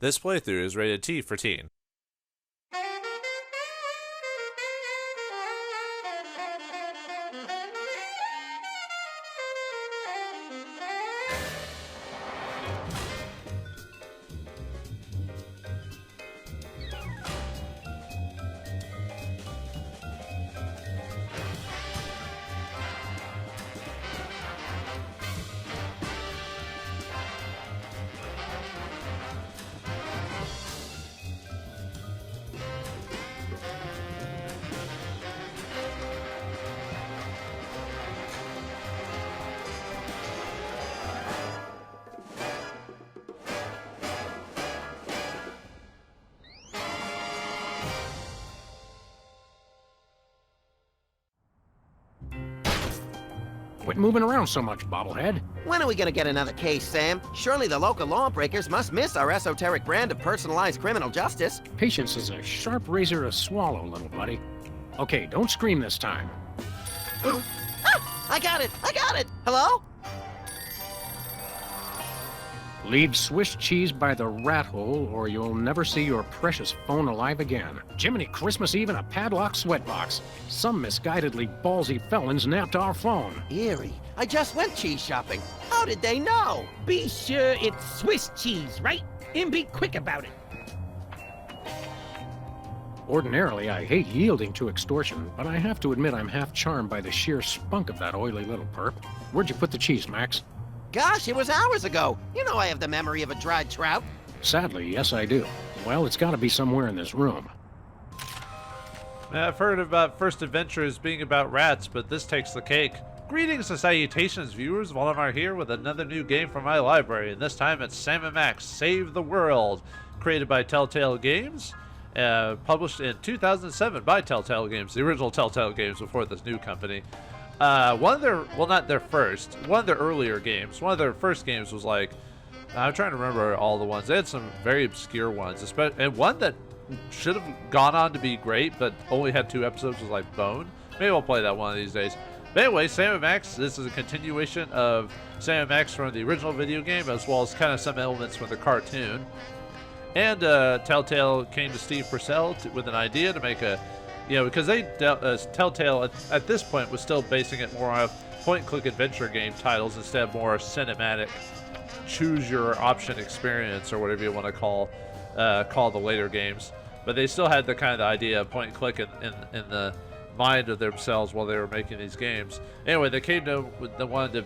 This playthrough is rated T for teen. Quit moving around so much, bobblehead. When are we gonna get another case, Sam? Surely the local lawbreakers must miss our esoteric brand of personalized criminal justice. Patience is a sharp razor to swallow, little buddy. Okay, don't scream this time. Ah, I got it! I got it! Hello? Leave Swiss cheese by the rat hole, or you'll never see your precious phone alive again. Jiminy Christmas Eve in a padlock sweatbox. Some misguidedly ballsy felons napped our phone. Eerie. I just went cheese shopping. How did they know? Be sure it's Swiss cheese, right? And be quick about it. Ordinarily, I hate yielding to extortion, but I have to admit I'm half charmed by the sheer spunk of that oily little perp. Where'd you put the cheese, Max? Gosh, it was hours ago. You know I have the memory of a dried trout. Sadly, yes I do. Well, it's gotta be somewhere in this room. I've heard about first adventures being about rats, but this takes the cake. Greetings and salutations, viewers. Vauldemare here with another new game from my library, and this time it's Sam & Max Save the World, created by Telltale Games, published in 2007 by Telltale Games, the original Telltale Games before this new company. One of their, well, not their first, one of their earlier games, one of their first games was like, I'm trying to remember all the ones. They had some very obscure ones, and one that should have gone on to be great, but only had 2 episodes was like Bone. Maybe I'll play that one of these days. But anyway, Sam & Max, this is a continuation of Sam & Max from the original video game, as well as kind of some elements from the cartoon. And Telltale came to Steve Purcell with an idea to make a, because they Telltale at this point was still basing it more on point-and-click adventure game titles instead of more cinematic, choose-your-option experience or whatever you want to call the later games. But they still had the kind of the idea of point-and-click in the mind of themselves while they were making these games. Anyway, they came to the one to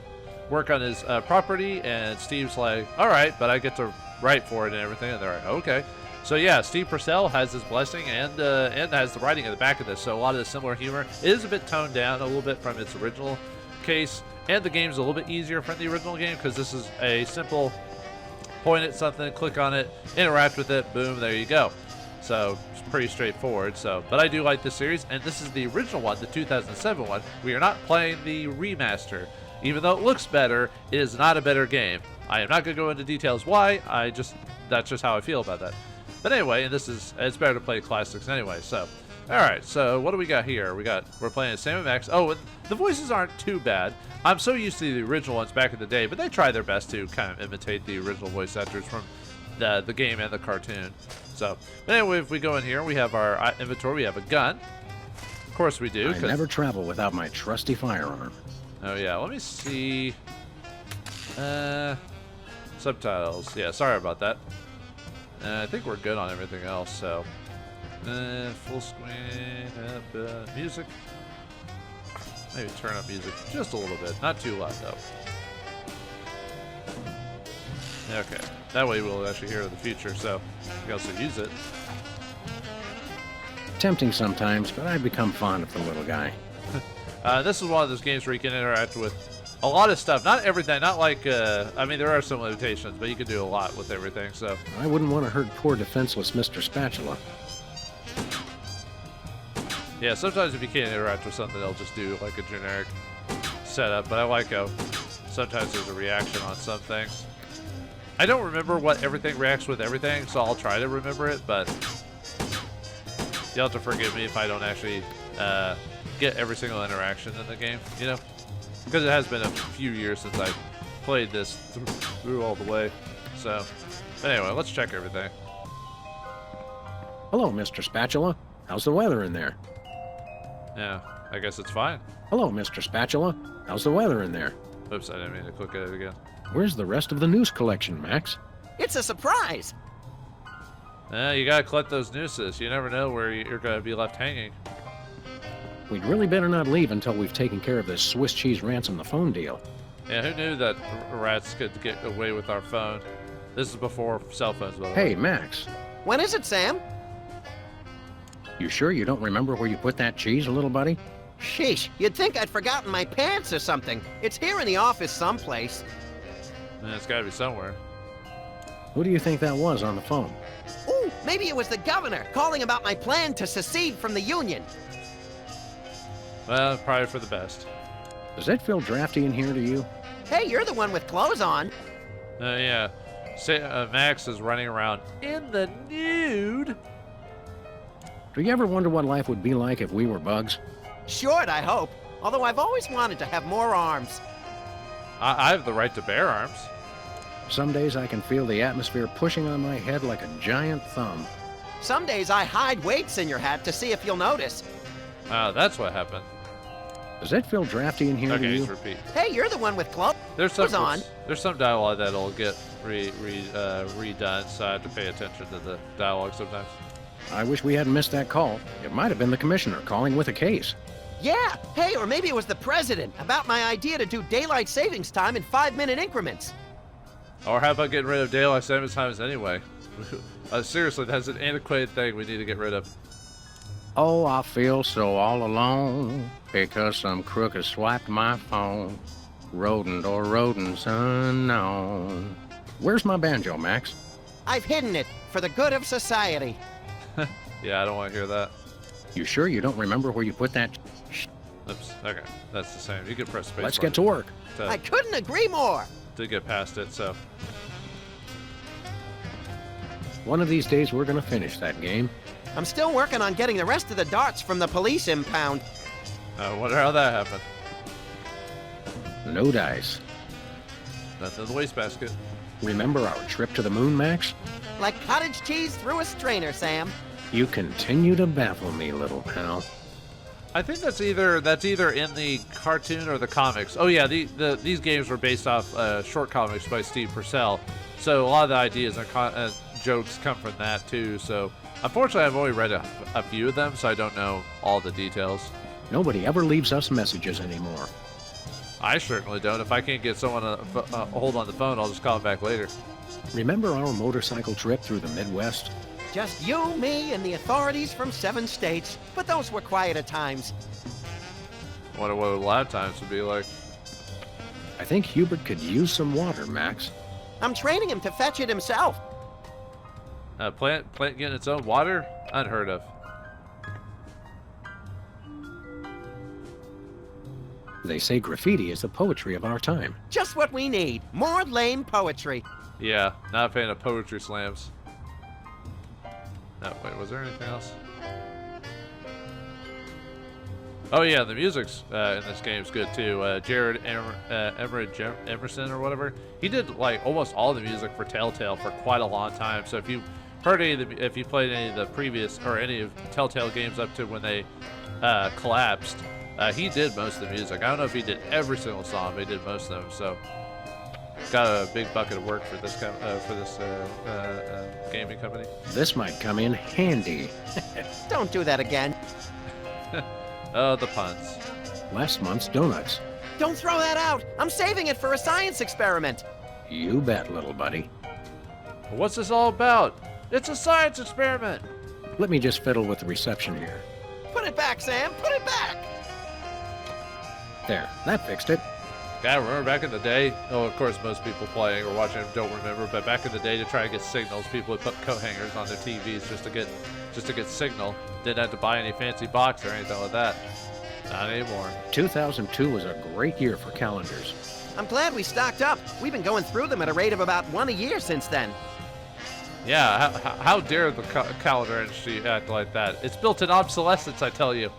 work on his property, and Steve's like, "All right, but I get to write for it and everything." And they're like, "Okay." So yeah, Steve Purcell has his blessing and has the writing at the back of this. So a lot of the similar humor is a bit toned down a little bit from its original case, and the game's a little bit easier from the original game because this is a simple point at something, click on it, interact with it, boom, there you go. So it's pretty straightforward. So, but I do like this series, and this is the original one, the 2007 one. We are not playing the remaster, even though it looks better. It is not a better game. I am not going to go into details why. That's just how I feel about that. But anyway, and it's better to play classics anyway. So, all right. So what do we got here? We're playing Sam & Max. Oh, and the voices aren't too bad. I'm so used to the original ones back in the day, but they try their best to kind of imitate the original voice actors from the game and the cartoon. So, but anyway, if we go in here, we have our inventory. We have a gun. Of course we do. I never travel without my trusty firearm. Oh yeah, let me see. Subtitles. Yeah, sorry about that. I think we're good on everything else. So, full screen, music. Maybe turn up music just a little bit, not too loud though. Okay, that way we'll actually hear the future. So, we can also use it. Tempting sometimes, but I've become fond of the little guy. This is one of those games where you can interact with a lot of stuff. Not everything, not like, I mean, there are some limitations, but you can do a lot with everything, so. I wouldn't want to hurt poor defenseless Mr. Spatula. Yeah, sometimes if you can't interact with something, they'll just do like a generic setup, but I like how sometimes there's a reaction on some things. I don't remember what everything reacts with everything, so I'll try to remember it, but you'll have to forgive me if I don't actually get every single interaction in the game, because it has been a few years since I played this through all the way. So, But anyway, let's check everything. Hello, Mr. Spatula. How's the weather in there? Yeah, I guess it's fine. Hello, Mr. Spatula. How's the weather in there? Oops, I didn't mean to click at it again. Where's the rest of the noose collection, Max? It's a surprise. You gotta collect those nooses. You never know where you're gonna be left hanging. We'd really better not leave until we've taken care of this Swiss cheese ransom the phone deal. Yeah, who knew that rats could get away with our phone? This is before cell phones, by the way. Hey, Max. When is it, Sam? You sure you don't remember where you put that cheese, little buddy? Sheesh, you'd think I'd forgotten my pants or something. It's here in the office someplace. It's gotta be somewhere. Who do you think that was on the phone? Ooh, maybe it was the governor calling about my plan to secede from the Union. Well, probably for the best. Does that feel drafty in here to you? Hey, you're the one with clothes on. Yeah. Max is running around in the nude. Do you ever wonder what life would be like if we were bugs? Short, I hope. Although I've always wanted to have more arms. I have the right to bear arms. Some days I can feel the atmosphere pushing on my head like a giant thumb. Some days I hide weights in your hat to see if you'll notice. That's what happened. Does that feel drafty in here to Okay, you? just repeat. Hey, you're the one with clothes There's on. some dialogue that'll get redone, so I have to pay attention to the dialogue sometimes. I wish we hadn't missed that call. It might have been the commissioner calling with a case. Yeah, hey, or maybe it was the president about my idea to do daylight savings time in 5-minute increments. Or how about getting rid of daylight savings times anyway? Seriously, that's an antiquated thing we need to get rid of. Oh, I feel so all alone because some crook has swiped my phone. Rodent or rodents unknown. Where's my banjo, Max? I've hidden it for the good of society. Yeah, I don't want to hear that. You sure you don't remember where you put that? Oops. Okay, that's the same. You can press space. Let's get to work. I couldn't agree more. To get past it, so. One of these days we're gonna finish that game. I'm still working on getting the rest of the darts from the police impound. I wonder how that happened. No dice. Nothing in the wastebasket. Remember our trip to the moon, Max? Like cottage cheese through a strainer, Sam. You continue to baffle me, little pal. I think that's either in the cartoon or the comics. Oh yeah, these games were based off short comics by Steve Purcell, so a lot of the ideas and jokes come from that too. So unfortunately, I've only read a few of them, so I don't know all the details. Nobody ever leaves us messages anymore. I certainly don't. If I can't get someone a hold on the phone, I'll just call them back later. Remember our motorcycle trip through the Midwest? Just you, me, and the authorities from 7 states. But those were quieter times. Wonder what lab times would be like. I think Hubert could use some water, Max. I'm training him to fetch it himself. Plant getting its own water? Unheard of. They say graffiti is the poetry of our time. Just what we need. More lame poetry. Yeah, not a fan of poetry slams. No, wait, was there anything else? Oh yeah, the music's in this game is good too. Jared Emerson or whatever, he did like almost all the music for Telltale for quite a long time. So if you heard if you played any of the previous or any of Telltale games up to when they collapsed, he did most of the music. I don't know if he did every single song, but he did most of them. So got a big bucket of work for this gaming company. This might come in handy. Don't do that again. Oh, the puns. Last month's donuts. Don't throw that out. I'm saving it for a science experiment. You bet, little buddy. What's this all about? It's a science experiment. Let me just fiddle with the reception here. Put it back, Sam. Put it back. There, that fixed it. God, remember back in the day? Oh, of course, most people playing or watching don't remember. But back in the day, to try to get signals, people would put coat hangers on their TVs just to get signal. Didn't have to buy any fancy box or anything like that. Not anymore. 2002 was a great year for calendars. I'm glad we stocked up. We've been going through them at a rate of about 1 a year since then. Yeah, how dare the calendar industry act like that? It's built-in obsolescence, I tell you.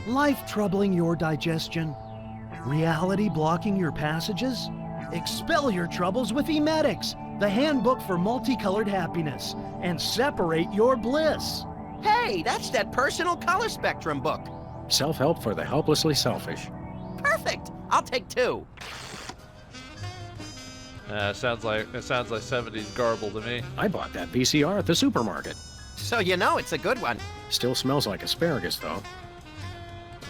Life troubling your digestion? Reality blocking your passages? Expel your troubles with Emetics, the handbook for multicolored happiness, and separate your bliss. Hey, that's that personal color spectrum book. Self-help for the helplessly selfish. Perfect. I'll take 2. Sounds like 70s garble to me. I bought that VCR at the supermarket. So you know it's a good one. Still smells like asparagus, though.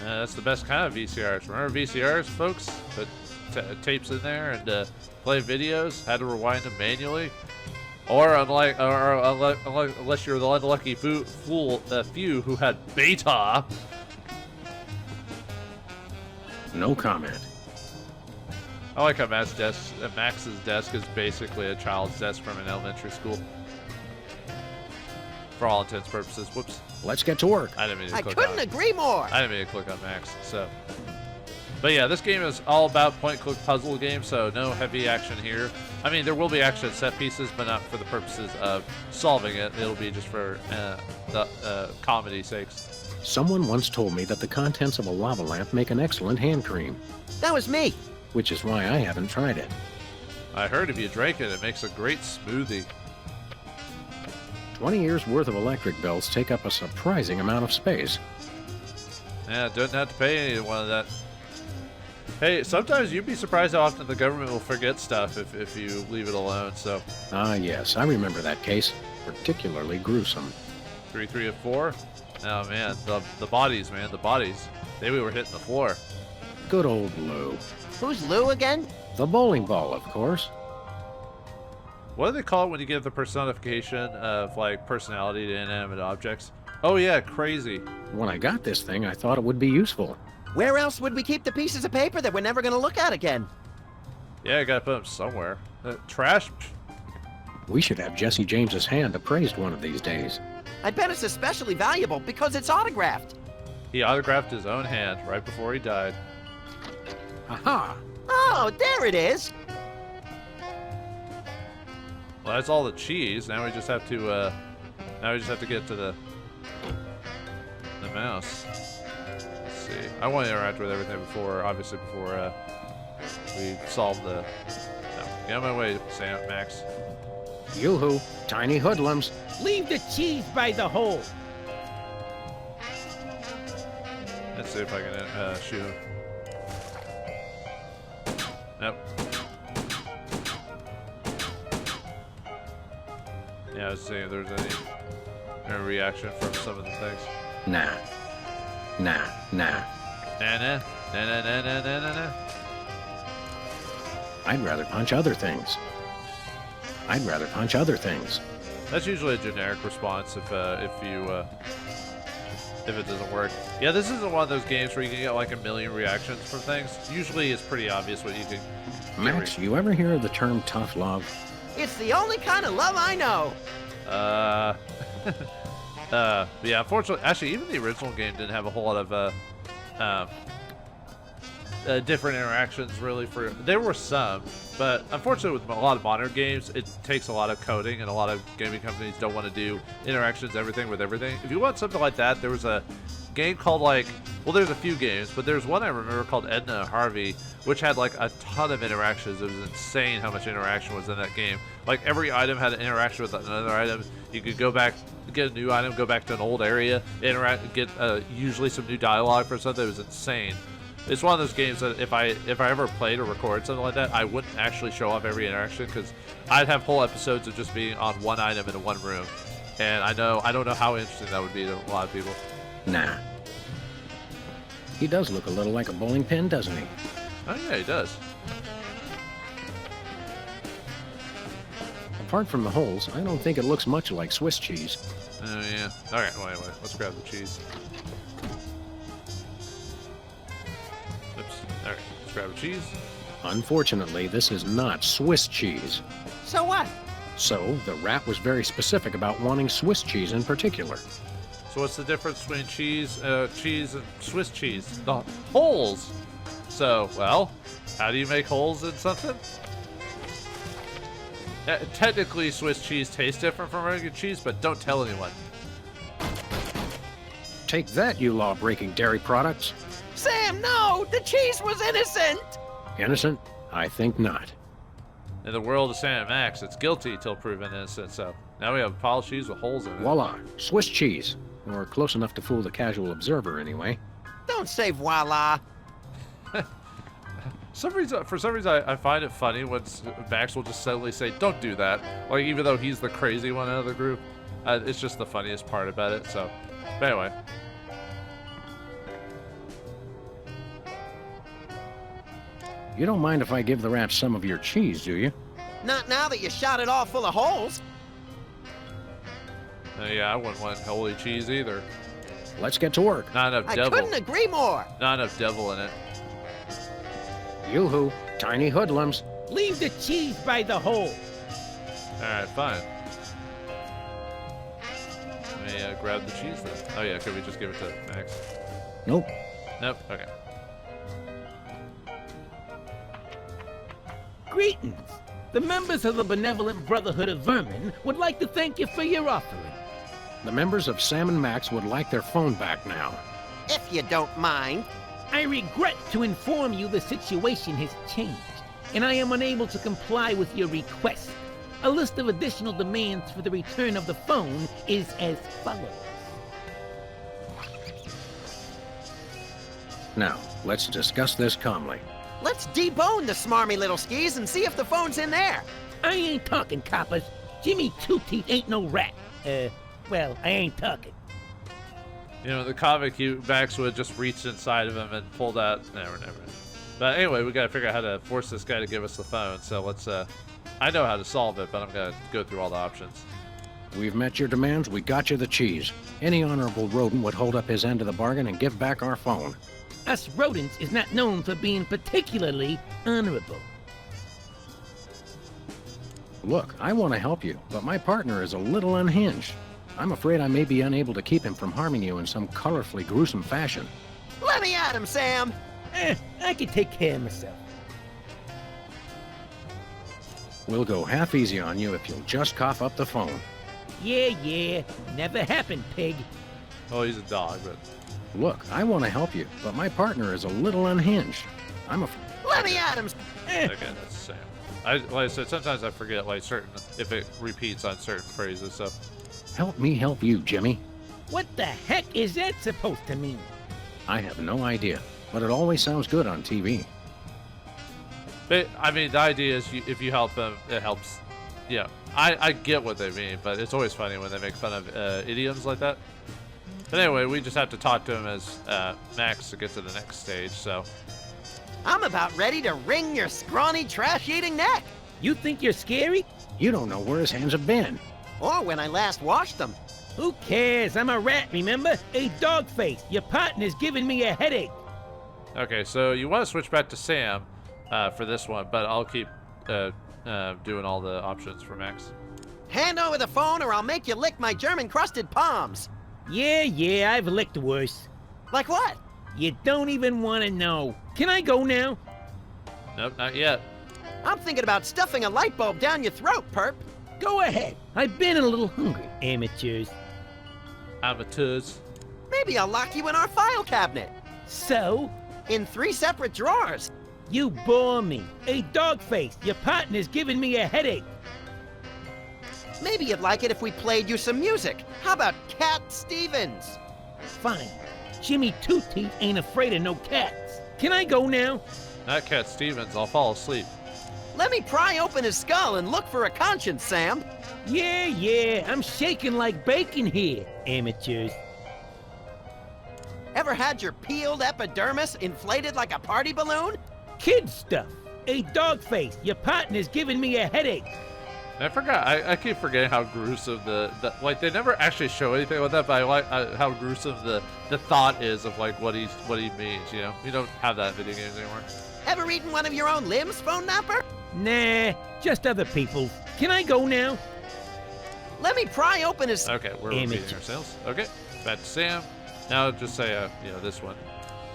That's the best kind of VCRs. Remember VCRs, folks? Put tapes in there and play videos. Had to rewind them manually. Or unless you're the unlucky few who had beta. No comment. I like how Max's desk is basically a child's desk from an elementary school. For all intents and purposes. Whoops. Let's get to work. I didn't mean to I click couldn't on it. agree more. I didn't mean to click on Max, so. But yeah, this game is all about point-click puzzle game, so no heavy action here. I mean, there will be action set pieces, but not for the purposes of solving it. It'll be just for the comedy's sakes. Someone once told me that the contents of a lava lamp make an excellent hand cream, That was me. which is why I haven't tried it. I heard if you drink it, it makes a great smoothie. 20 years worth of electric bills take up a surprising amount of space. Yeah, don't have to pay anyone of that. Hey, sometimes you'd be surprised how often the government will forget stuff if you leave it alone, so. Ah, yes, I remember that case. Particularly gruesome. 3 of 4? Oh man, the bodies, man, the bodies. They were hitting the floor. Good old Lou. Who's Lou again? The bowling ball, of course. What do they call it when you give the personification of, like, personality to inanimate objects? Oh yeah, crazy. When I got this thing, I thought it would be useful. Where else would we keep the pieces of paper that we're never going to look at again? Yeah, I gotta put them somewhere. Trash? We should have Jesse James's hand appraised one of these days. I bet it's especially valuable because it's autographed. He autographed his own hand right before he died. Aha! Oh, there it is. Well, that's all the cheese. Now we just have to, get to the mouse. Let's see. I want to interact with everything before we solve the. No, get out of my way, Max. Yoo-hoo, tiny hoodlums. Leave the cheese by the hole. Let's see if I can shoot him. Nope. Yeah, I was seeing if there's any reaction from some of the things. Nah. Nah. Nah. I'd rather punch other things. That's usually a generic response if it doesn't work. Yeah, this isn't one of those games where you can get like a million reactions from things. Usually it's pretty obvious what you can. Max, you ever hear of the term tough love? It's the only kind of love I know. Yeah, unfortunately, actually, even the original game didn't have a whole lot of different interactions, really. There were some, but unfortunately, with a lot of modern games, it takes a lot of coding, and a lot of gaming companies don't want to do interactions, everything with everything. If you want something like that, there was a game called there's a few games, but there's one I remember called Edna and Harvey, which had like a ton of interactions. It was insane how much interaction was in that game. Like every item had an interaction with another item. You could go back, get a new item, go back to an old area, interact, get usually some new dialogue for something. It was insane. It's one of those games that if I ever played or recorded something like that, I wouldn't actually show off every interaction because I'd have whole episodes of just being on one item in one room, and I don't know how interesting that would be to a lot of people. Nah. He does look a little like a bowling pin, doesn't he? Oh yeah, he does. Apart from the holes, I don't think it looks much like Swiss cheese. Oh yeah. All right, wait. Let's grab the cheese. Oops. All right, let's grab the cheese. Unfortunately, this is not Swiss cheese. So what? So, the rat was very specific about wanting Swiss cheese in particular. So what's the difference between cheese and Swiss cheese? The holes. So, well, how do you make holes in something? Technically, Swiss cheese tastes different from regular cheese, but don't tell anyone. Take that, you law-breaking dairy products. Sam, no! The cheese was innocent! Innocent? I think not. In the world of Sam and Max, it's guilty till proven innocent, so now we have a pile of cheese with holes in it. Voila, Swiss cheese. Or close enough to fool the casual observer, anyway. Don't say voila. For some reason, I find it funny when Max will just suddenly say, "Don't do that," like even though he's the crazy one out of the group. It's just the funniest part about it. So, but anyway. You don't mind if I give the rats some of your cheese, do you? Not now that you shot it all full of holes. Yeah, I wouldn't want holy cheese either. Let's get to work. Not enough I devil. couldn't agree more. Not enough devil in it. Yoo-hoo, tiny hoodlums. Leave the cheese by the hole. Alright, fine. Let me grab the cheese then. Oh yeah, could we just give it to Max? Nope. Nope, okay. Greetings. The members of the Benevolent Brotherhood of Vermin would like to thank you for your offering. The members of Sam and Max would like their phone back now. If you don't mind. I regret to inform you the situation has changed, and I am unable to comply with your request. A list of additional demands for the return of the phone is as follows. Now, let's discuss this calmly. Let's debone the smarmy little skis and see if the phone's in there. I ain't talking, coppers. Jimmy Two-Teeth ain't no rat. Well, I ain't talking. You know, in the comic, Max would just reach inside of him and pulled out. Never. But anyway, we gotta figure out how to force this guy to give us the phone. So let's. I know how to solve it, but I'm gonna go through all the options. We've met your demands, we got you the cheese. Any honorable rodent would hold up his end of the bargain and give back our phone. Us rodents is not known for being particularly honorable. Look, I want to help you, but my partner is a little unhinged. I'm afraid I may be unable to keep him from harming you in some colorfully gruesome fashion. Let me at him, Sam. I can take care of myself. We'll go half easy on you if you'll just cough up the phone. Yeah. Never happened, pig. Oh, he's a dog, but. Look, I want to help you, but my partner is a little unhinged. Let me at him. Okay, that's the same. Like I said, sometimes I forget if it repeats on certain phrases. So. Help me help you, Jimmy. What the heck is that supposed to mean? I have no idea, but it always sounds good on TV. But, I mean, the idea is if you help them, it helps. Yeah, I get what they mean, but it's always funny when they make fun of idioms like that. But anyway, we just have to talk to him as Max to get to the next stage, so. I'm about ready to wring your scrawny, trash-eating neck. You think you're scary? You don't know where his hands have been. Or when I last washed them. Who cares? I'm a rat, remember? A dog face. Your partner's giving me a headache. Okay, so you want to switch back to Sam for this one, but I'll keep doing all the options for Max. Hand over the phone or I'll make you lick my German-crusted palms. Yeah, I've licked worse. Like what? You don't even want to know. Can I go now? Nope, not yet. I'm thinking about stuffing a light bulb down your throat, perp. Go ahead. I've been a little hungry, amateurs. Amateurs. Maybe I'll lock you in our file cabinet. So? In 3 separate drawers. You bore me. A dog face. Your partner's giving me a headache. Maybe you'd like it if we played you some music. How about Cat Stevens? Fine. Jimmy Two-Teeth ain't afraid of no cats. Can I go now? Not Cat Stevens, I'll fall asleep. Let me pry open his skull and look for a conscience, Sam. Yeah, I'm shaking like bacon here, amateurs. Ever had your peeled epidermis inflated like a party balloon? Kid stuff. A dog face. Your partner's giving me a headache. I forgot. I keep forgetting how gruesome like they never actually show anything with that, but I like how gruesome the thought is of like what he means. You know, you don't have that in video games anymore. Ever eaten one of your own limbs, phone napper? Nah, just other people's. Can I go now? Let me pry open his. Okay, we're repeating ourselves. Okay, back to Sam. Now just say this one.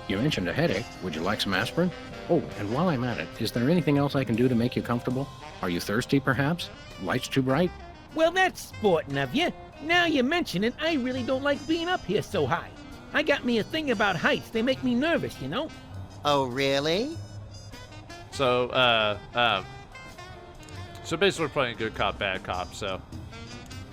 You mentioned a headache. Would you like some aspirin? Oh, and while I'm at it, is there anything else I can do to make you comfortable? Are you thirsty, perhaps? Lights too bright? Well, that's sporting of you. Now you mention it, I really don't like being up here so high. I got me a thing about heights. They make me nervous, you know? Oh, really? So, So basically we're playing good cop, bad cop, so.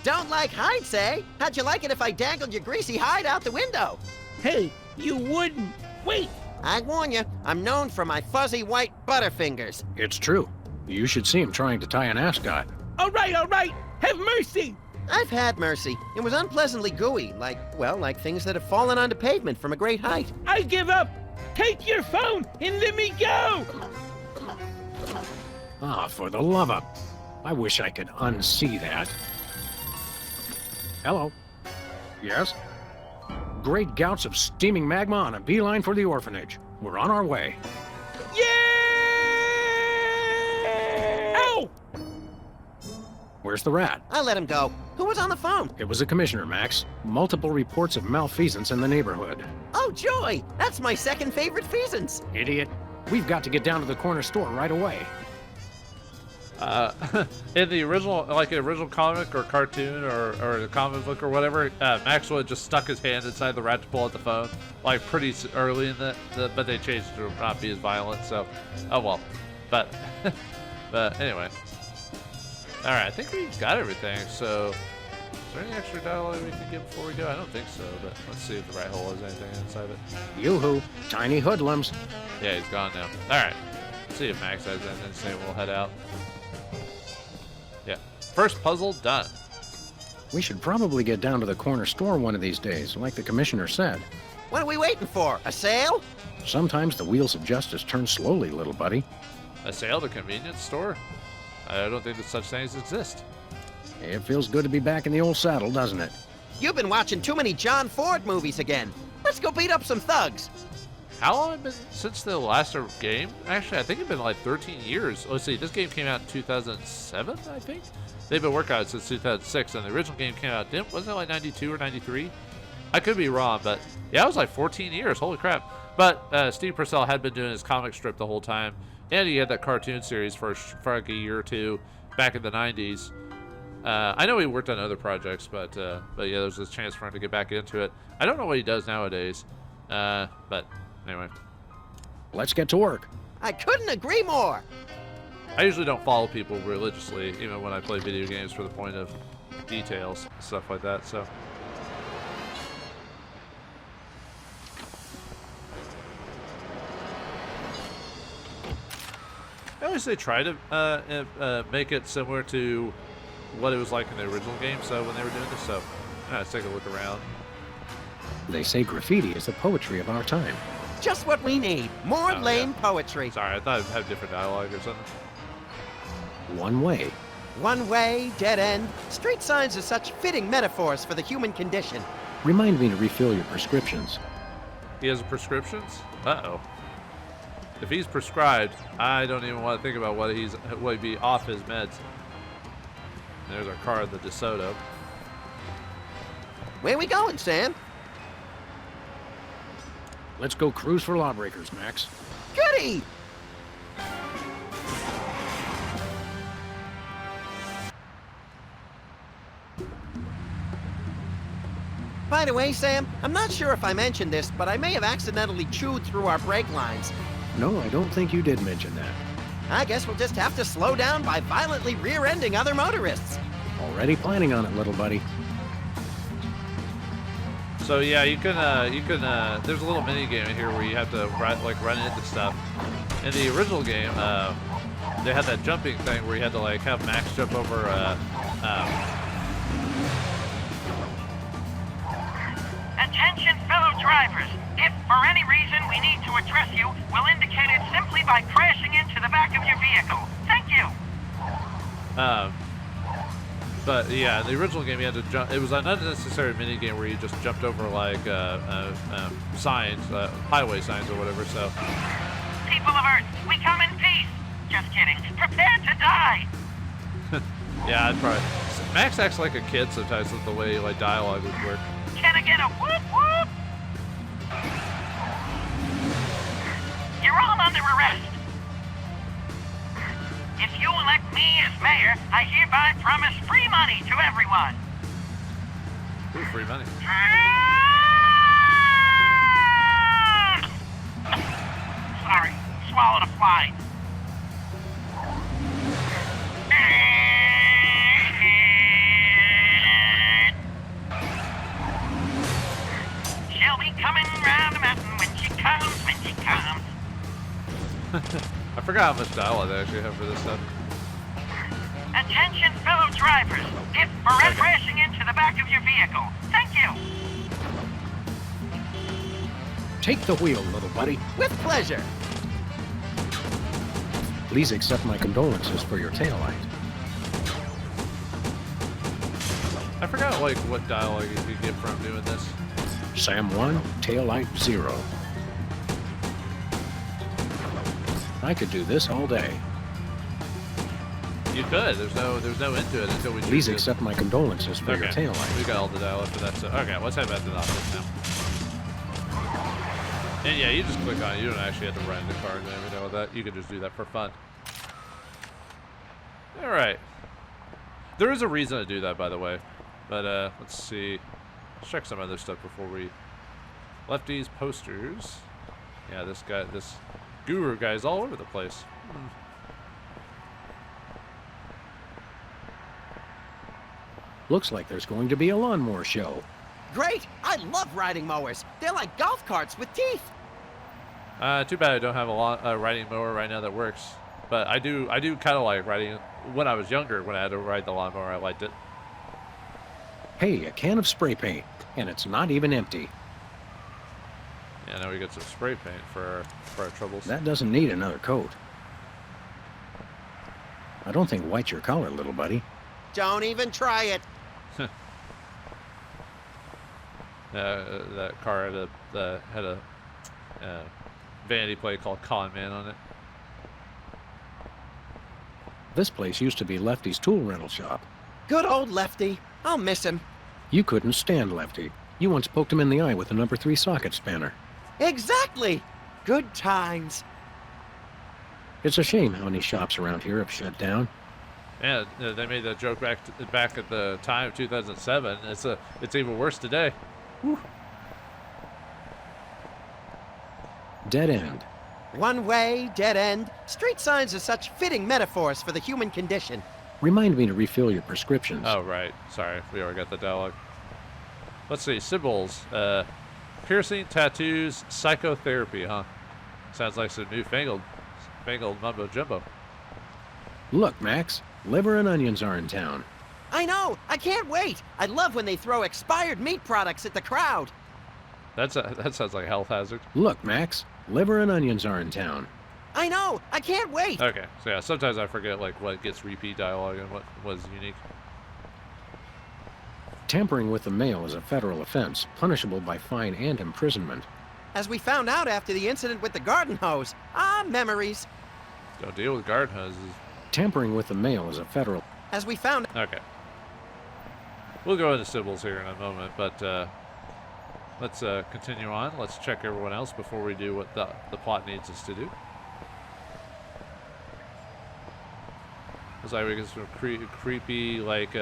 Don't like heights, eh? How'd you like it if I dangled your greasy hide out the window? Hey, you wouldn't. Wait. I warn you, I'm known for my fuzzy white butterfingers. It's true. You should see him trying to tie an ascot. All right. Have mercy. I've had mercy. It was unpleasantly gooey, like things that have fallen onto pavement from a great height. I give up. Take your phone and let me go. Ah, for the love of... I wish I could unsee that. Hello. Yes? Great gouts of steaming magma on a beeline for the orphanage. We're on our way. Yeah! Ow! Where's the rat? I let him go. Who was on the phone? It was a commissioner, Max. Multiple reports of malfeasance in the neighborhood. Oh, joy! That's my second favorite feasance. Idiot. We've got to get down to the corner store right away. In the original comic or cartoon or the comic book or whatever, Maxwell just stuck his hand inside the rat to pull out the phone, like pretty early in but they changed it to not be as violent, so, oh well. But anyway. Alright, I think we got everything, so, is there any extra dialogue we can get before we go? I don't think so, but let's see if the rat hole has anything inside it. Yoo-hoo, tiny hoodlums. Yeah, he's gone now. Alright, see if Max has anything to say, we'll head out. Yeah. First puzzle done. We should probably get down to the corner store one of these days, like the commissioner said. What are we waiting for? A sale? Sometimes the wheels of justice turn slowly, little buddy. A sale at a convenience store? I don't think that such things exist. It feels good to be back in the old saddle, doesn't it? You've been watching too many John Ford movies again. Let's go beat up some thugs. How long has it been since the last game? Actually, I think it's been like 13 years. Let's see, this game came out in 2007, I think? They've been working on it since 2006, and the original game came out, wasn't it like 92 or 93? I could be wrong, but yeah, it was like 14 years, holy crap. But Steve Purcell had been doing his comic strip the whole time, and he had that cartoon series for like a year or two back in the 90s. I know he worked on other projects, but yeah, there's this chance for him to get back into it. I don't know what he does nowadays, but anyway. Let's get to work. I couldn't agree more. I usually don't follow people religiously, even when I play video games for the point of details, stuff like that, so. I always say try to make it similar to what it was like in the original game, so when they were doing this, so let's take a look around. They say graffiti is the poetry of our time. Just what we need. More lame poetry. Sorry, I thought it'd have different dialogue or something. One way. One way, dead end. Street signs are such fitting metaphors for the human condition. Remind me to refill your prescriptions. He has prescriptions? Uh-oh. If he's prescribed, I don't even want to think about what he'd be off his meds. There's our car, the DeSoto. Where we going, Sam? Let's go cruise for lawbreakers, Max. Goody! By the way, Sam, I'm not sure if I mentioned this, but I may have accidentally chewed through our brake lines. No, I don't think you did mention that. I guess we'll just have to slow down by violently rear-ending other motorists. Already planning on it, little buddy. So yeah, you can there's a little mini game in here where you have to run into stuff. In the original game, they had that jumping thing where you had to like have Max jump over Attention fellow drivers, if for any reason we need to address you, we'll indicate it simply by crashing into the back of your vehicle. Thank you. But yeah, in the original game you had to jump. It was an unnecessary mini game where you just jumped over like signs, highway signs or whatever. So. People of Earth, we come in peace. Just kidding. Prepare to die. Yeah, I'd probably. Max acts like a kid sometimes with the way like dialogue would work. Can I get a whoop whoop? You're all under arrest. If you elect me as mayor, I hereby promise free money to everyone. Ooh, free money. Sorry, swallowed a fly. forgot how much dialogue they actually have for this stuff. Attention, fellow drivers. If for crashing into the back of your vehicle. Thank you. Take the wheel, little buddy. With pleasure. Please accept my condolences for your taillight. I forgot like what dialogue you could get from doing this. Sam 1, taillight 0. I could do this all day. You could. There's no end to it until we. Please choose accept my condolences for your taillight. We got all the dialogue for that. So okay, let's head back to the office now. And yeah, you just click on it. You don't actually have to run the card and everything like that. You can just do that for fun. All right. There is a reason to do that, by the way. But let's see. Let's check some other stuff before we. Lefties posters. Yeah, this guru guy is all over the place. Looks like there's going to be a lawnmower show. Great! I love riding mowers. They're like golf carts with teeth. Too bad I don't have a riding mower right now that works. But I do kind of like riding. When I was younger, when I had to ride the lawnmower, I liked it. Hey, a can of spray paint, and it's not even empty. Yeah, now we get some spray paint for our troubles. That doesn't need another coat. I don't think white's your color, little buddy. Don't even try it. That car had a vanity plate called Con Man on it. This place used to be Lefty's tool rental shop. Good old Lefty. I'll miss him. You couldn't stand Lefty. You once poked him in the eye with a number 3 socket spanner. Exactly. Good times. It's a shame how many shops around here have shut down. Yeah, they made that joke back at the time of 2007. It's even worse today. Whew. Dead end. One way, dead end. Street signs are such fitting metaphors for the human condition. Remind me to refill your prescriptions. Oh, right. Sorry, we already got the dialogue. Let's see. Symbols. Piercing, tattoos, psychotherapy, huh? Sounds like some newfangled mumbo jumbo. Look, Max. Liver and onions are in town. I know! I can't wait! I love when they throw expired meat products at the crowd. That sounds like a health hazard. Look, Max. Liver and onions are in town. I know! I can't wait! Okay, so yeah, sometimes I forget like what gets repeat dialogue and what was unique. Tampering with the mail is a federal offense, punishable by fine and imprisonment. As we found out after the incident with the garden hose. Ah, memories. Don't deal with garden hoses. Tampering with the mail is a federal... As we found... Okay. We'll go into symbols here in a moment, but let's continue on. Let's check everyone else before we do what the plot needs us to do. Looks like we get some creepy, like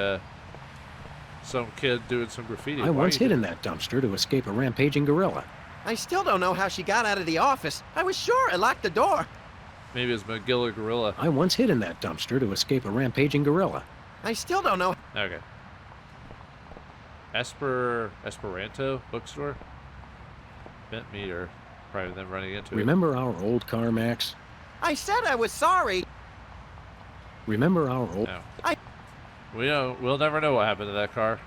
some kid doing some graffiti. I once hid in that dumpster to escape a rampaging gorilla. I still don't know how she got out of the office. I was sure I locked the door. Maybe it's Magilla Gorilla. I once hid in that dumpster to escape a rampaging gorilla. I still don't know. Okay. Esperanto bookstore? Bent meter. Probably them running into it. Remember our old car, Max? I said I was sorry. Remember our old... No. We'll never know what happened to that car.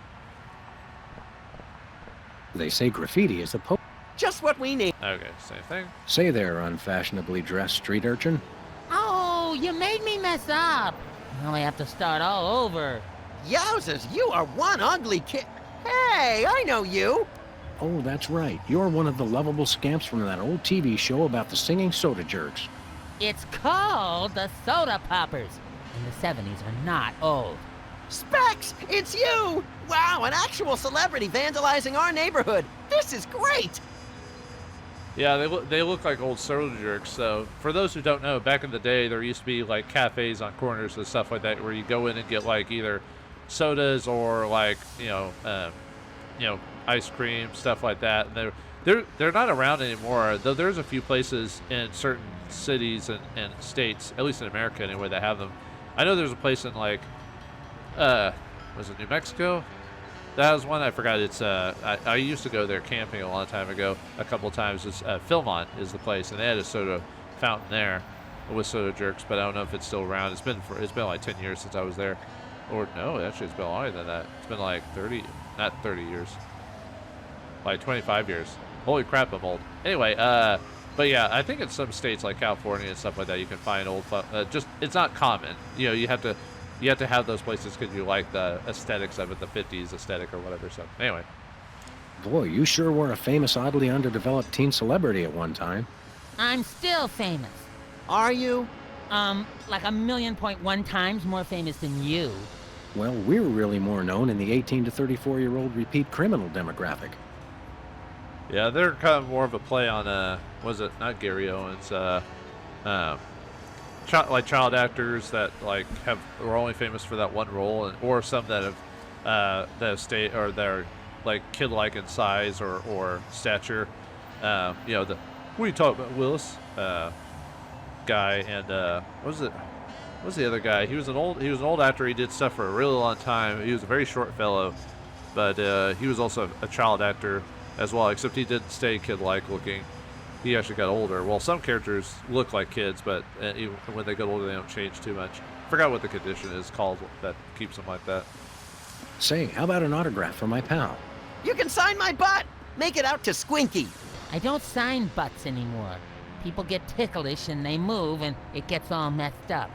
They say graffiti is the po... Just what we need. Okay, same thing. Say there, unfashionably dressed street urchin. Oh, you made me mess up. Now I have to start all over. Yowzers, you are one ugly kid. Hey, I know you. Oh, that's right. You're one of the lovable scamps from that old TV show about the singing soda jerks. It's called the Soda Poppers. And the 70s are not old. Specs, it's you. Wow, an actual celebrity vandalizing our neighborhood. This is great. Yeah, they look like old soda jerks. So for those who don't know, back in the day, there used to be like cafes on corners and stuff like that, where you go in and get like either sodas or like ice cream, stuff like that. And they're not around anymore. Though there's a few places in certain cities and states, at least in America anyway, that have them. I know there's a place in like was it New Mexico? That was one I forgot. It's I used to go there camping a long time ago. A couple of times. It's Philmont is the place, and they had a soda fountain there. with Soda Jerks, but I don't know if it's still around. It's been like 10 years since I was there. Or no, actually it's been longer than that. It's been like 30 years. Like 25 years. Holy crap, I'm old. Anyway, but yeah, I think in some states like California and stuff like that, you can find old just it's not common. You know, you have to have those places because you like the aesthetics of it, the 50s aesthetic or whatever. So anyway. Boy, you sure were a famous, oddly underdeveloped teen celebrity at one time. I'm still famous. Are you? Like 1,000,000.1 times more famous than you. Well, we're really more known in the 18 to 34-year-old repeat criminal demographic. Yeah, they're kind of more of a play on was it not Gary Owens? Child actors that were only famous for that one role, or some that have stayed, or they're like kid-like in size or stature. You know, what are you talking about, Willis? Guy, and what was the other guy? He was an old actor. He did stuff for a really long time. He was a very short fellow, but he was also a child actor as well, except he didn't stay kid-like looking. He actually got older. Well, some characters look like kids, but even when they get older, they don't change too much. Forgot what the condition is called that keeps them like that. Say, how about an autograph for my pal? You can sign my butt! Make it out to Squinky! I don't sign butts anymore. People get ticklish and they move and it gets all messed up.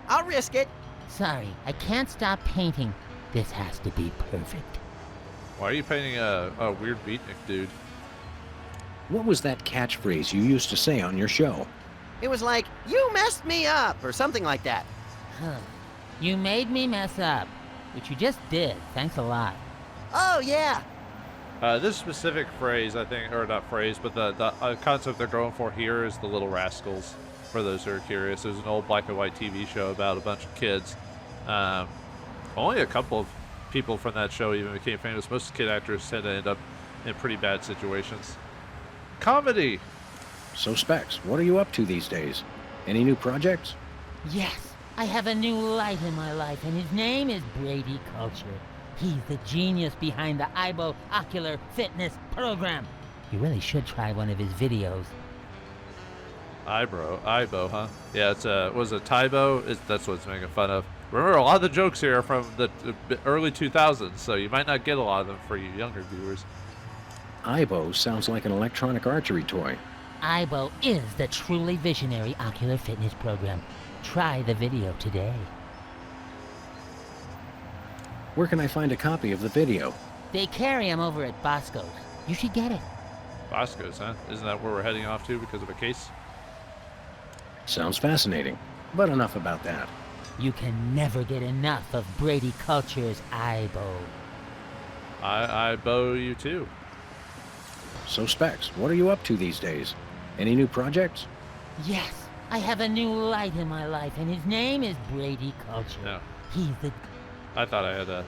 I'll risk it. Sorry, I can't stop painting. This has to be perfect. Why are you painting a weird beatnik dude? What was that catchphrase you used to say on your show? It was like, you messed me up, or something like that. Huh. You made me mess up, which you just did. Thanks a lot. Oh, yeah. This specific phrase, I think, or not phrase, but the concept they're going for here is the Little Rascals, for those who are curious. There's an old black and white TV show about a bunch of kids. Only a couple of people from that show even became famous. Most kid actors tend to end up in pretty bad situations. Comedy! So, Specs, what are you up to these days? Any new projects? Yes, I have a new light in my life, and his name is Brady Culture. He's the genius behind the IBO Ocular Fitness Program. You really should try one of his videos. IBO, huh? Yeah, it's was it Tybo? That's what it's making fun of. Remember, a lot of the jokes here are from the early 2000s, so you might not get a lot of them for you younger viewers. IBO sounds like an electronic archery toy. IBO is the truly visionary ocular fitness program. Try the video today. Where can I find a copy of the video? They carry them over at Bosco's. You should get it. Bosco's, huh? Isn't that where we're heading off to because of a case? Sounds fascinating, but enough about that. You can never get enough of Brady Culture's IBO. I bow you too. So, Specs, what are you up to these days? Any new projects? Yes, I have a new light in my life, and his name is Brady Culture. No. He's the... I thought I had a...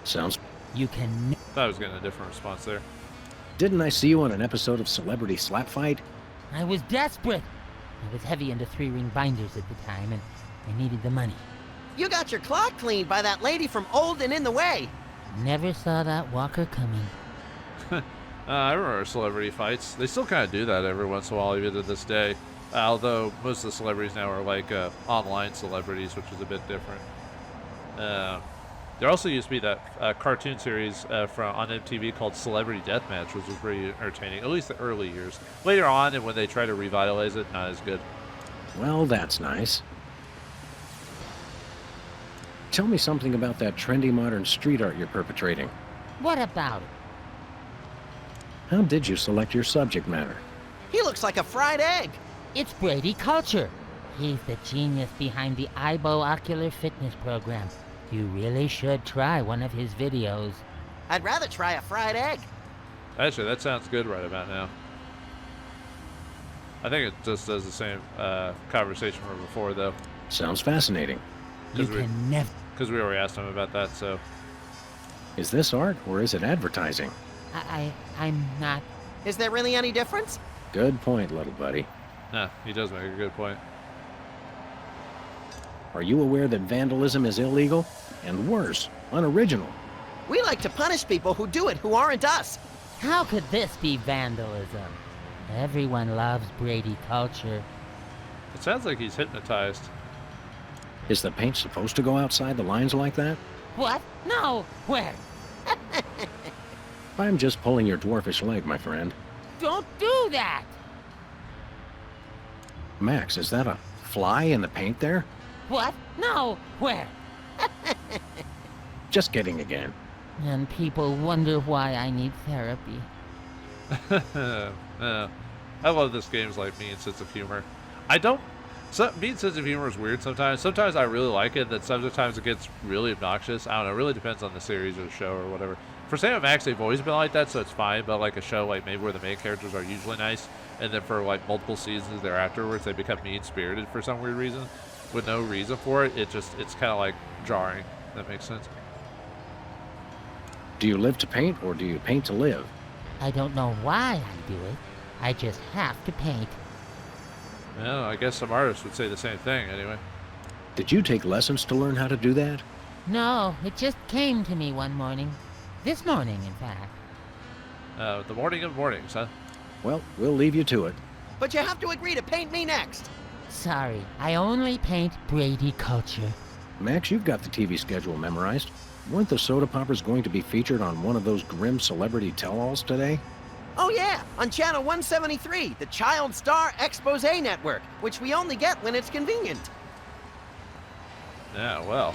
Sounds... You can... thought I was getting a different response there. Didn't I see you on an episode of Celebrity Slap Fight? I was desperate. I was heavy into 3-ring binders at the time, and I needed the money. You got your clock cleaned by that lady from Old and in the Way. Never saw that walker coming. I remember celebrity fights. They still kind of do that every once in a while, even to this day. Although most of the celebrities now are like online celebrities, which is a bit different. There also used to be that cartoon series on MTV called Celebrity Deathmatch, which was pretty entertaining, at least the early years. Later on, and when they try to revitalize it, not as good. Well, that's nice. Tell me something about that trendy modern street art you're perpetrating. What about it? How did you select your subject matter? He looks like a fried egg. It's Brady Culture. He's the genius behind the IBO Ocular Fitness Program. You really should try one of his videos. I'd rather try a fried egg. Actually, that sounds good right about now. I think it just does the same conversation from before, though. Sounds fascinating. You can never... Because we already asked him about that, so... Is this art, or is it advertising? I'm not... Is there really any difference? Good point, little buddy. Nah, he does make a good point. Are you aware that vandalism is illegal? And worse, unoriginal. We like to punish people who do it who aren't us. How could this be vandalism? Everyone loves Brady Culture. It sounds like he's hypnotized. Is the paint supposed to go outside the lines like that? What? No. Where? I'm just pulling your dwarfish leg, my friend. Don't do that. Max, is that a fly in the paint there? What? No. Where? Just kidding again. And people wonder why I need therapy. I love this game's like mean sense of humor. Mean sense of humor is weird sometimes. Sometimes I really like it, then sometimes it gets really obnoxious. I don't know, it really depends on the series or the show or whatever. For Sam and Max, they've always been like that, so it's fine, but like a show like maybe where the main characters are usually nice, and then for like multiple seasons there afterwards, they become mean-spirited for some weird reason, with no reason for it, it's kind of like jarring, if that makes sense. Do you live to paint, or do you paint to live? I don't know why I do it. I just have to paint. Yeah, I guess some artists would say the same thing anyway. Did you take lessons to learn how to do that? No, it just came to me one morning. This morning, in fact. The morning of mornings, huh? Well, we'll leave you to it. But you have to agree to paint me next. Sorry, I only paint Brady culture. Max, you've got the TV schedule memorized. Weren't the soda poppers going to be featured on one of those grim celebrity tell-alls today? Oh yeah, on channel 173, the Child Star Expose Network, which we only get when it's convenient. Yeah, well.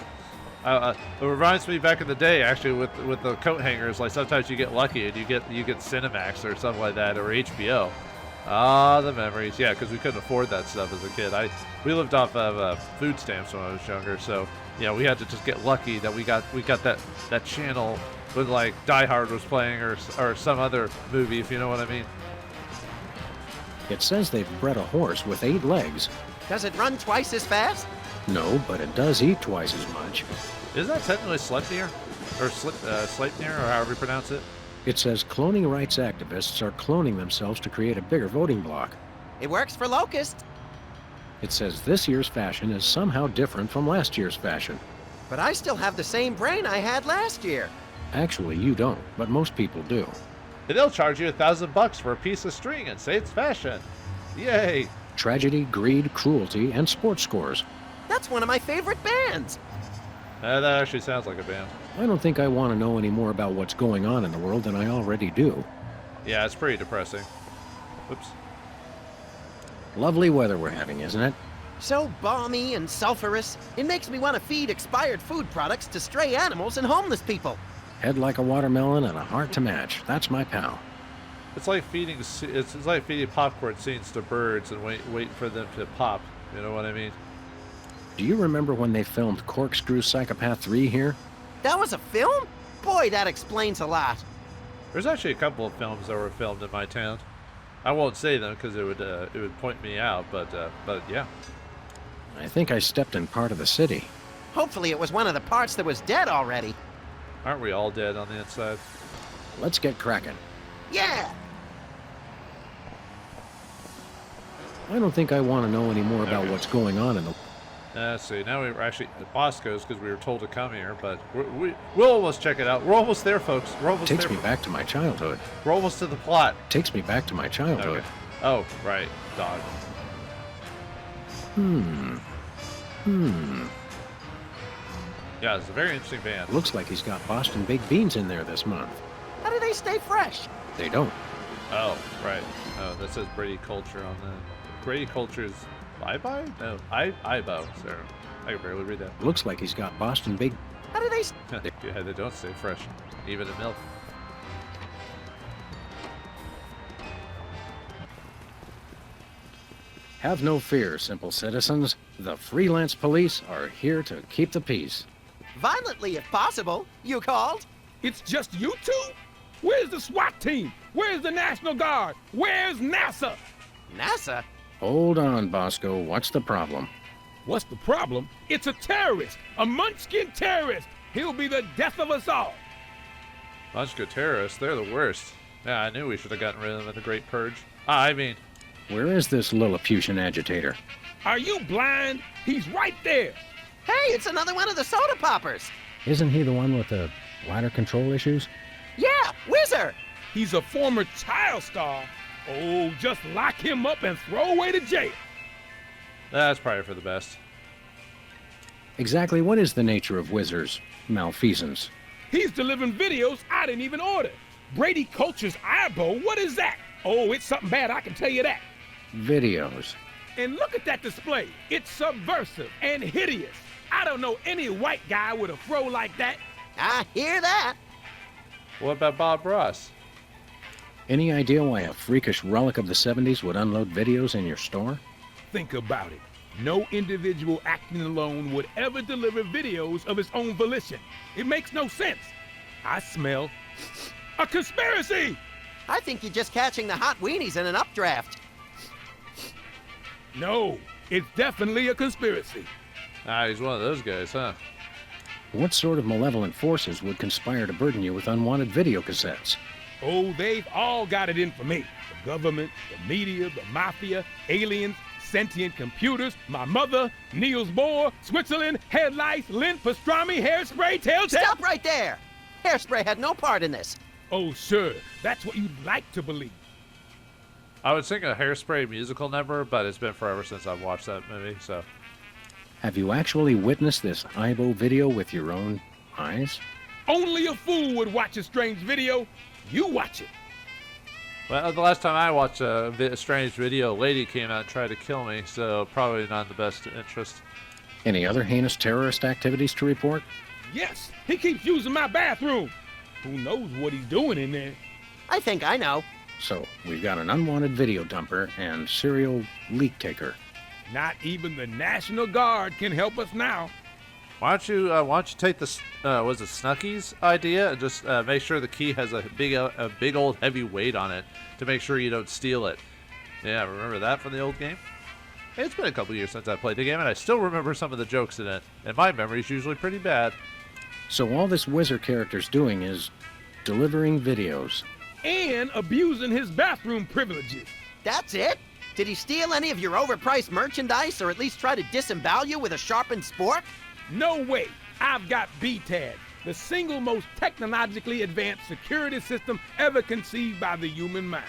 It reminds me back in the day, actually, with the coat hangers. Like sometimes you get lucky and you get Cinemax or something like that, or HBO. Ah, the memories. Yeah, because we couldn't afford that stuff as a kid. We lived off of food stamps when I was younger, so yeah, we had to just get lucky that we got that channel when like Die Hard was playing or some other movie, if you know what I mean. It says they've bred a horse with 8 legs. Does it run twice as fast? No, but it does eat twice as much. Isn't that technically Sleipnir? Or Sleipnir, or however you pronounce it? It says cloning rights activists are cloning themselves to create a bigger voting bloc. It works for Locust. It says this year's fashion is somehow different from last year's fashion. But I still have the same brain I had last year. Actually, you don't, but most people do. And they'll charge you $1,000 for a piece of string and say it's fashion. Yay! Tragedy, greed, cruelty, and sports scores. That's one of my favorite bands. That actually sounds like a band. I don't think I want to know any more about what's going on in the world than I already do. Yeah, it's pretty depressing. Oops. Lovely weather we're having, isn't it? So balmy and sulfurous, it makes me want to feed expired food products to stray animals and homeless people. Head like a watermelon and a heart to match. That's my pal. It's like feeding popcorn seeds to birds and wait for them to pop. You know what I mean? Do you remember when they filmed Corkscrew Psychopath 3 here? That was a film? Boy, that explains a lot. There's actually a couple of films that were filmed in my town. I won't say them because it would point me out, but yeah. I think I stepped in part of the city. Hopefully it was one of the parts that was dead already. Aren't we all dead on the inside? Let's get cracking. Yeah! I don't think I want to know any more about what's going on in the... Let's see, now we're actually at Bosco's because we were told to come here, but we'll almost check it out. We're almost there, folks. We're almost there. Takes me back to my childhood. We're almost to the plot. Takes me back to my childhood. Okay. Oh, right. Dog. Yeah, it's a very interesting band. Looks like he's got Boston baked beans in there this month. How do they stay fresh? They don't. Oh, right. Oh, that says Brady Culture on the... Brady Culture is... Bye-bye? No, Ibo, sir. I can barely read that. Looks like he's got Boston baked... How do they... Yeah, they don't stay fresh. Even in milk. Have no fear, simple citizens. The Freelance police are here to keep the peace. Violently, if possible. You called? It's just you two? Where's the SWAT team? Where's the National Guard? Where's NASA? NASA? Hold on, Bosco. What's the problem? What's the problem? It's a terrorist, a munchkin terrorist. He'll be the death of us all. Munchkin terrorists, they're the worst. Yeah, I knew we should have gotten rid of them at the Great Purge. I mean... Where is this Lilliputian agitator? Are you blind? He's right there. Hey, it's another one of the soda poppers. Isn't he the one with the bladder control issues? Yeah, Whizzer. He's a former child star. Oh, just lock him up and throw away to jail. That's probably for the best. Exactly what is the nature of Whizzer's malfeasance? He's delivering videos I didn't even order. Brady Culture's eyeball, what is that? Oh, it's something bad, I can tell you that. Videos. And look at that display. It's subversive and hideous. I don't know any white guy with a fro like that. I hear that. What about Bob Ross? Any idea why a freakish relic of the 70s would unload videos in your store? Think about it. No individual acting alone would ever deliver videos of his own volition. It makes no sense. I smell a conspiracy. I think you're just catching the hot weenies in an updraft. No, it's definitely a conspiracy. Ah, he's one of those guys, huh? What sort of malevolent forces would conspire to burden you with unwanted video cassettes? Oh, they've all got it in for me. The government, the media, the mafia, aliens, sentient computers, my mother, Niels Bohr, Switzerland, headlights, lint, pastrami, hairspray, telltale. Stop right there! Hairspray had no part in this. Oh, sure. That's what you'd like to believe. I would sing a Hairspray musical number, but it's been forever since I've watched that movie, so. Have you actually witnessed this Ibo video with your own eyes? Only a fool would watch a strange video. You watch it. Well, the last time I watched a strange video, a lady came out and tried to kill me, so probably not in the best interest. Any other heinous terrorist activities to report? Yes, he keeps using my bathroom. Who knows what he's doing in there? I think I know. So, we've got an unwanted video dumper and serial leak taker. Not even the National Guard can help us now. Why don't you take the was it Snooky's idea and just make sure the key has a big old heavy weight on it to make sure you don't steal it. Yeah, remember that from the old game? It's been a couple years since I played the game, and I still remember some of the jokes in it. And my memory's usually pretty bad. So all this Whizzer character's doing is delivering videos. And abusing his bathroom privileges. That's it? Did he steal any of your overpriced merchandise or at least try to disembowel you with a sharpened spork? No way. I've got BTAD, the single most technologically advanced security system ever conceived by the human mind.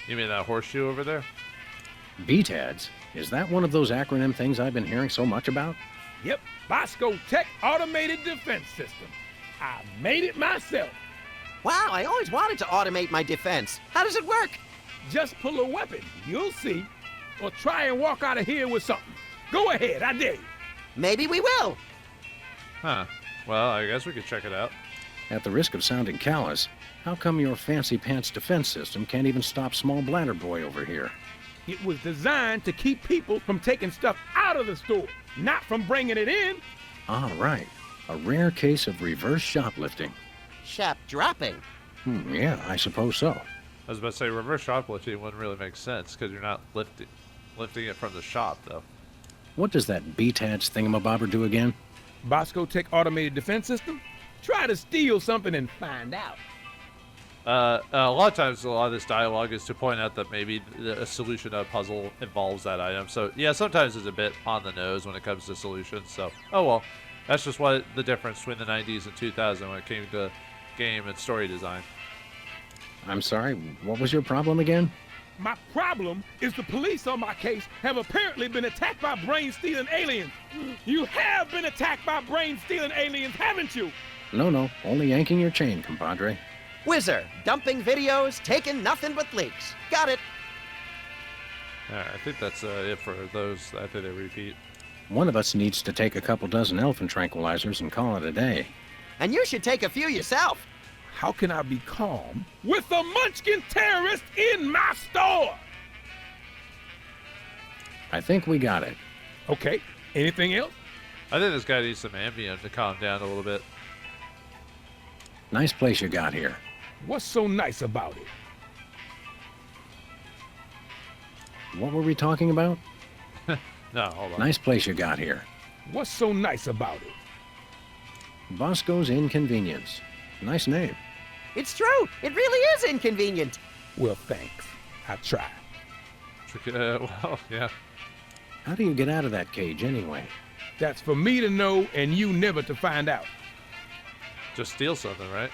You mean that horseshoe over there? BTADs? Is that one of those acronym things I've been hearing so much about? Yep, Bosco Tech Automated Defense System. I made it myself. Wow, I always wanted to automate my defense. How does it work? Just pull a weapon, you'll see. Or try and walk out of here with something. Go ahead, I dare you. Maybe we will. Huh. Well, I guess we could check it out. At the risk of sounding callous, how come your fancy pants defense system can't even stop small bladder boy over here? It was designed to keep people from taking stuff out of the store, not from bringing it in. Ah, right. A rare case of reverse shoplifting. Shop dropping. Yeah, I suppose so. I was about to say reverse shoplifting wouldn't really make sense because you're not lifting it from the shop, though. What does that BTADs thingamabobber do again? Bosco Tech Automated Defense System? Try to steal something and find out. A lot of times, a lot of this dialogue is to point out that maybe a solution to a puzzle involves that item. So, yeah, sometimes it's a bit on the nose when it comes to solutions. So, oh well. That's just what the difference between the 90s and 2000 when it came to game and story design. I'm sorry, what was your problem again? My problem is the police on my case have apparently been attacked by brain-stealing aliens. You have been attacked by brain-stealing aliens, haven't you? No, only yanking your chain, compadre. Whizzer, dumping videos, taking nothing but leaks. Got it. Alright, I think that's it for those. I think they repeat. One of us needs to take a couple dozen elephant tranquilizers and call it a day. And you should take a few yourself. How can I be calm with a munchkin terrorist in my store? I think we got it. Okay, anything else? I think this guy needs some Ambien to calm down a little bit. Nice place you got here. What's so nice about it? What were we talking about? No, hold on. Nice place you got here. What's so nice about it? Bosco's Inconvenience. Nice name. It's true. It really is inconvenient. Well, thanks. I tried. Well, yeah. How do you get out of that cage anyway? That's for me to know and you never to find out. Just steal something, right?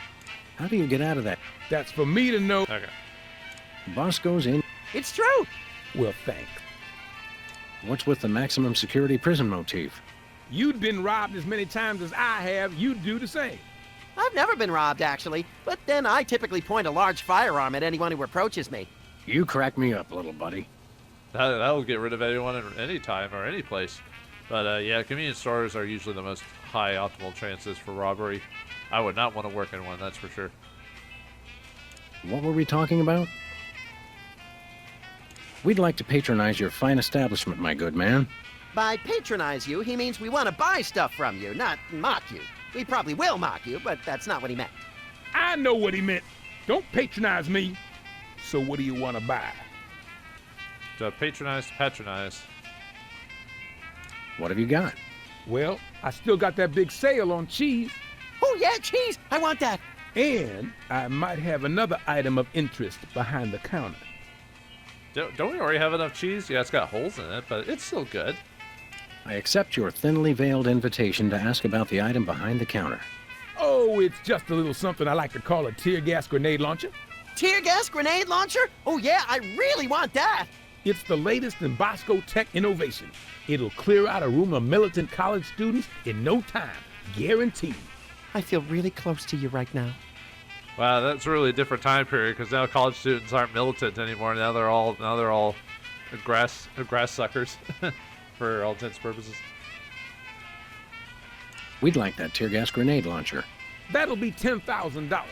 How do you get out of that? That's for me to know. Okay. Bosco's in. It's true. Well, thanks. What's with the maximum security prison motif? You'd been robbed as many times as I have, you'd do the same. I've never been robbed, actually, but then I typically point a large firearm at anyone who approaches me. You crack me up, little buddy. That'll get rid of anyone at any time or any place. But yeah, convenience stores are usually the most high optimal chances for robbery. I would not want to work in one, that's for sure. What were we talking about? We'd like to patronize your fine establishment, my good man. By patronize you, he means we want to buy stuff from you, not mock you. We probably will mock you, but that's not what he meant. I know what he meant. Don't patronize me. So what do you want to buy? To patronize to patronize. What have you got? Well, I still got that big sale on cheese. Oh, yeah, cheese! I want that! And I might have another item of interest behind the counter. Don't we already have enough cheese? Yeah, it's got holes in it, but it's still good. I accept your thinly veiled invitation to ask about the item behind the counter. Oh, it's just a little something I like to call a tear gas grenade launcher. Tear gas grenade launcher? Oh, yeah, I really want that! It's the latest in Bosco tech innovation. It'll clear out a room of militant college students in no time, guaranteed. I feel really close to you right now. Wow, that's really a different time period because now college students aren't militant anymore. Now they're all grass suckers for all intents and purposes. We'd like that tear gas grenade launcher. That'll be $10,000.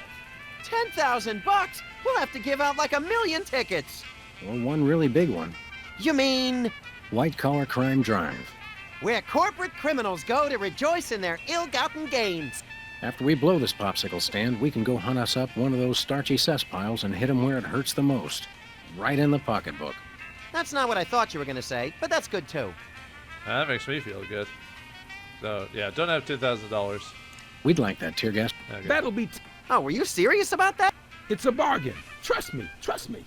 $10,000? We'll have to give out like 1 million tickets. Or one really big one. You mean White Collar Crime Drive. where corporate criminals go to rejoice in their ill-gotten gains? After we blow this popsicle stand, we can go hunt us up one of those starchy cesspiles and hit 'em where it hurts the most. Right in the pocketbook. That's not what I thought you were going to say, but that's good too. That makes me feel good. So, yeah, don't have $10,000. We'd like that tear gas. Okay. That'll be... Oh, were you serious about that? It's a bargain. Trust me, trust me.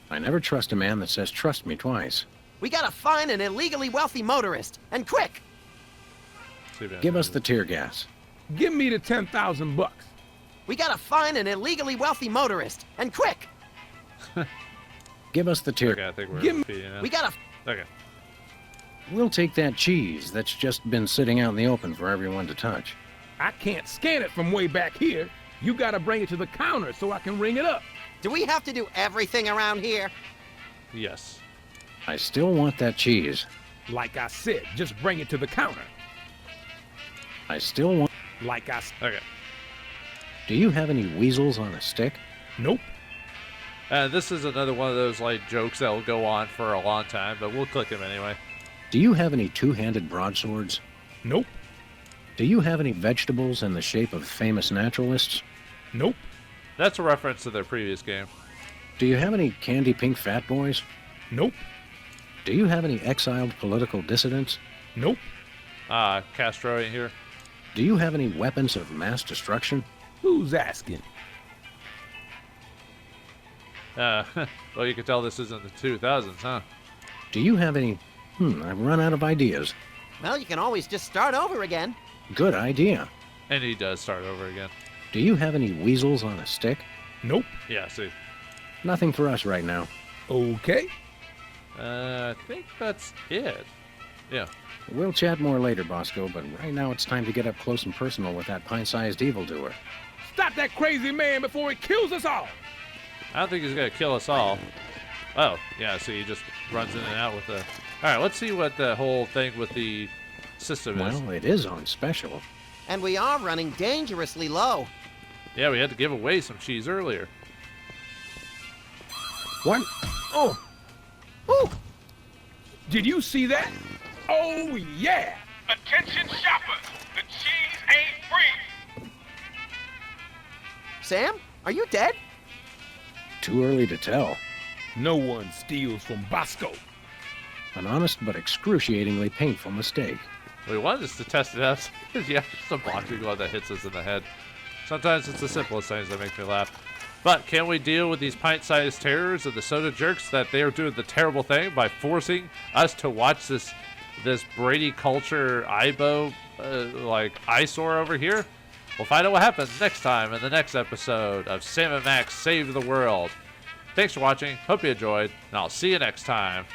I never trust a man that says trust me twice. We gotta find an illegally wealthy motorist, and quick! Give us the tear gas. Give me the $10,000. We gotta find an illegally wealthy motorist, and quick! Give us the tear. Okay, I think we're Give me- defeating it. We gotta... Okay. We'll take that cheese that's just been sitting out in the open for everyone to touch. I can't scan it from way back here. You gotta bring it to the counter so I can ring it up. Do we have to do everything around here? Yes. I still want that cheese. Like I said, just bring it to the counter. I still want... Like I said. Okay. Do you have any weasels on a stick? Nope. And this is another one of those like jokes that will go on for a long time, but we'll click them anyway. Do you have any two-handed broadswords? Nope. Do you have any vegetables in the shape of famous naturalists? Nope. That's a reference to their previous game. Do you have any candy pink fat boys? Nope. Do you have any exiled political dissidents? Nope. Castro in here. Do you have any weapons of mass destruction? Who's asking? Well, you can tell this isn't the 2000s, huh? Do you have any... I've run out of ideas. Well, you can always just start over again. Good idea. And he does start over again. Do you have any weasels on a stick? Nope. Yeah, see. Nothing for us right now. Okay. I think that's it. Yeah. We'll chat more later, Bosco, but right now it's time to get up close and personal with that pint-sized evildoer. Stop that crazy man before he kills us all. I don't think he's going to kill us all. Oh, yeah, see, he just runs in and out with the... Alright, let's see what the whole thing with the system is. Well, it is on special. And we are running dangerously low. Yeah, we had to give away some cheese earlier. What? Oh, Ooh! did you see that? Oh, yeah. Attention shoppers, the cheese ain't free. Sam, are you dead? Too early to tell. No one steals from Bosco. An honest but excruciatingly painful mistake. We wanted us to test it out. Yeah, just a boxing glove that hits us in the head. Sometimes it's the simplest things that make me laugh. But can we deal with these pint-sized terrors of the soda jerks that they are doing the terrible thing by forcing us to watch this Brady culture Ibo eyesore over here? We'll find out what happens next time in the next episode of Sam and Max Save the World. Thanks for watching. Hope you enjoyed, and I'll see you next time.